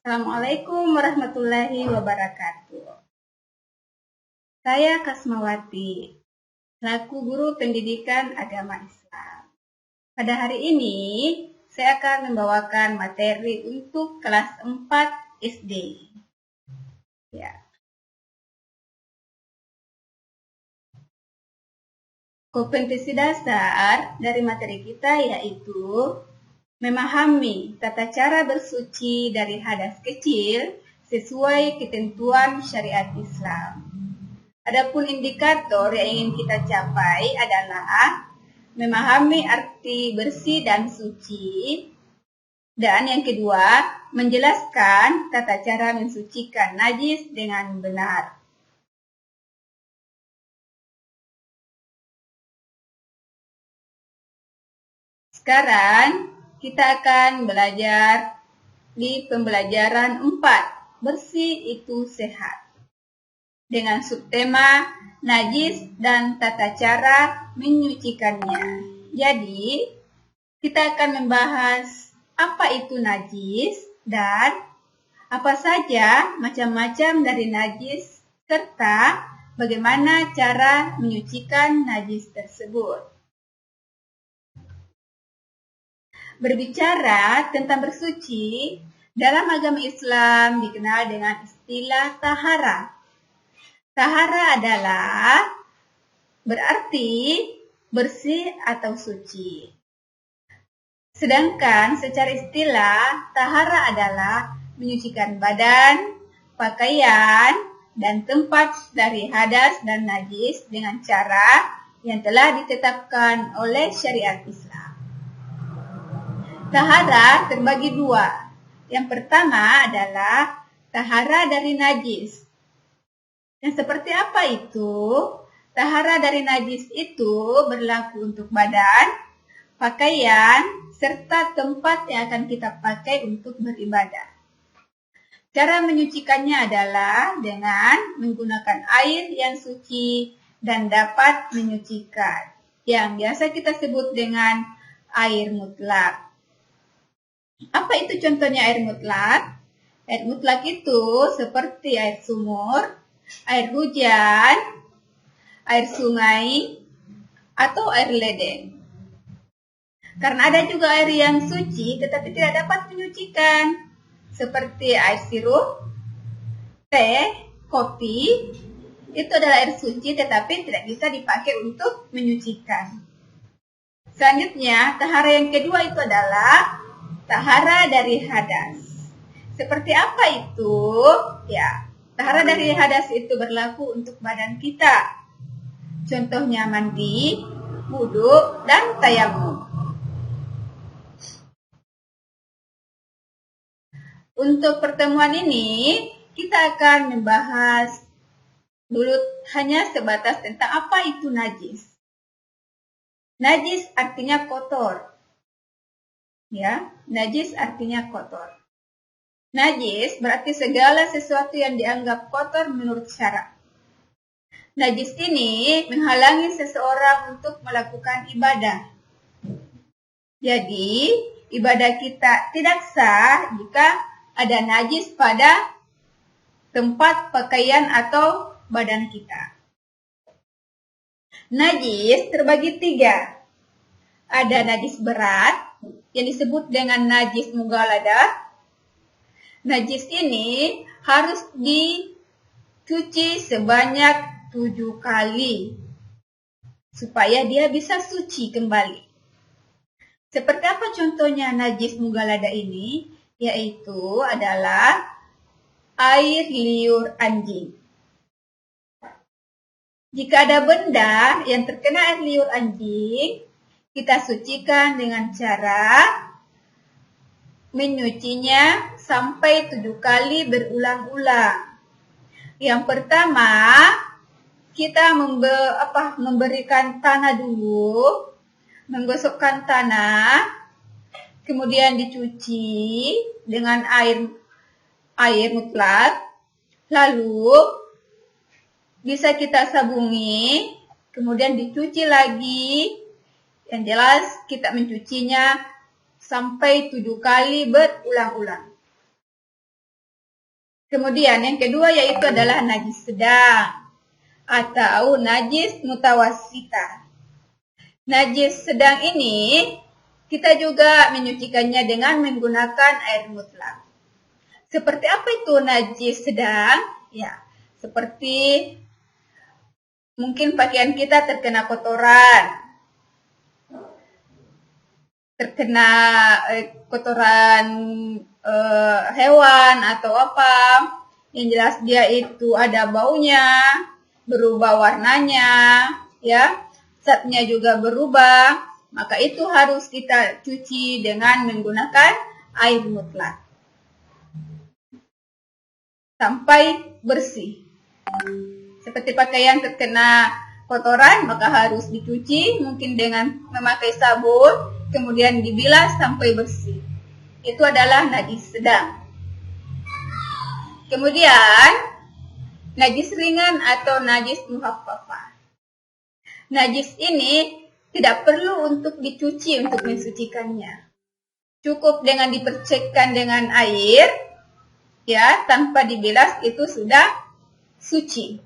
Assalamualaikum warahmatullahi wabarakatuh. Saya Kasmawati, selaku guru pendidikan agama Islam. Pada hari ini, saya akan membawakan materi untuk kelas 4 SD. Ya. Kompetensi dasar dari materi kita yaitu memahami tata cara bersuci dari hadas kecil sesuai ketentuan syariat Islam. Adapun indikator yang ingin kita capai adalah memahami arti bersih dan suci. Dan yang kedua, menjelaskan tata cara mensucikan najis dengan benar. Sekarang kita akan belajar di pembelajaran 4, bersih itu sehat. Dengan subtema najis dan tata cara menyucikannya. Jadi, kita akan membahas apa itu najis dan apa saja macam-macam dari najis serta bagaimana cara menyucikan najis tersebut. Berbicara tentang bersuci, dalam agama Islam dikenal dengan istilah tahara. Tahara adalah berarti bersih atau suci. Sedangkan secara istilah, tahara adalah menyucikan badan, pakaian, dan tempat dari hadas dan najis dengan cara yang telah ditetapkan oleh syariat Islam. Tahara terbagi dua. Yang pertama adalah tahara dari najis. Yang seperti apa itu? Tahara dari najis itu berlaku untuk badan, pakaian, serta tempat yang akan kita pakai untuk beribadah. Cara menyucikannya adalah dengan menggunakan air yang suci dan dapat menyucikan, yang biasa kita sebut dengan air mutlak. Apa itu contohnya air mutlak? Air mutlak itu seperti air sumur, air hujan, air sungai, atau air ledeng. Karena ada juga air yang suci tetapi tidak dapat menyucikan, seperti air sirup, teh, kopi, itu adalah air suci tetapi tidak bisa dipakai untuk menyucikan. Selanjutnya, tahara yang kedua itu adalah tahara dari hadas. Seperti apa itu? Ya, tahara dari hadas itu berlaku untuk badan kita. Contohnya mandi, wudhu, dan tayamum. Untuk pertemuan ini, kita akan membahas dulu hanya sebatas tentang apa itu najis. Najis artinya kotor. Ya, najis artinya kotor. Najis berarti segala sesuatu yang dianggap kotor menurut syara. Najis ini menghalangi seseorang untuk melakukan ibadah. Jadi, ibadah kita tidak sah jika ada najis pada tempat pakaian atau badan kita. Najis terbagi 3. Ada najis berat, yang disebut dengan najis mughalladah. Najis ini harus dicuci sebanyak 7 kali supaya dia bisa suci kembali. Seperti apa contohnya najis mughalladah ini? Yaitu adalah air liur anjing. Jika ada benda yang terkena air liur anjing, kita sucikan dengan cara menyucinya sampai 7 kali berulang-ulang. Yang pertama, kita memberikan tanah dulu, menggosokkan tanah, kemudian dicuci dengan air mutlak, lalu bisa kita sabungi, kemudian dicuci lagi. Yang jelas kita mencucinya sampai 7 kali berulang-ulang. Kemudian yang kedua yaitu adalah najis sedang atau najis mutawassitah. Najis sedang ini kita juga menyucikannya dengan menggunakan air mutlak. Seperti apa itu najis sedang? Ya, seperti mungkin pakaian kita terkena kotoran, kotoran hewan atau apa. Yang jelas dia itu ada baunya, berubah warnanya, ya, zatnya juga berubah. Maka itu harus kita cuci dengan menggunakan air mutlak sampai bersih. Seperti pakaian terkena kotoran, maka harus dicuci mungkin dengan memakai sabun, kemudian dibilas sampai bersih. Itu adalah najis sedang. Kemudian najis ringan atau najis muhaffafah. Najis ini tidak perlu untuk dicuci untuk mensucikannya. Cukup dengan dipercikkan dengan air, ya, tanpa dibilas itu sudah suci.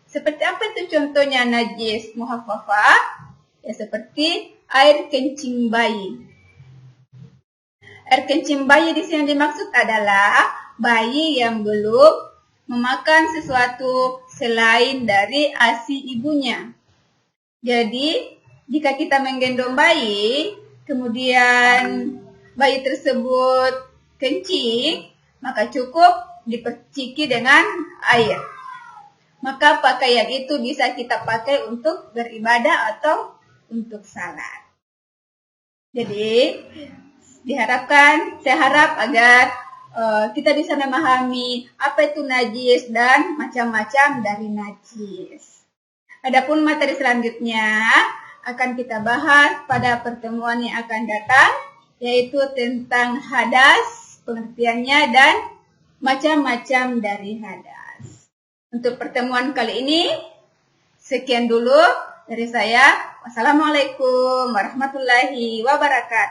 Seperti apa itu contohnya najis muhaffafah? Ya, seperti air kencing bayi. Air kencing bayi di sini dimaksud adalah bayi yang belum memakan sesuatu selain dari ASI ibunya. Jadi, jika kita menggendong bayi, kemudian bayi tersebut kencing, maka cukup diperciki dengan air. Maka pakaian itu bisa kita pakai untuk beribadah atau untuk salat. Jadi, saya harap agar kita bisa memahami apa itu najis dan macam-macam dari najis. Adapun materi selanjutnya akan kita bahas pada pertemuan yang akan datang, yaitu tentang hadas, pengertiannya dan macam-macam dari hadas. Untuk pertemuan kali ini, sekian dulu dari saya. Wassalamualaikum warahmatullahi wabarakatuh.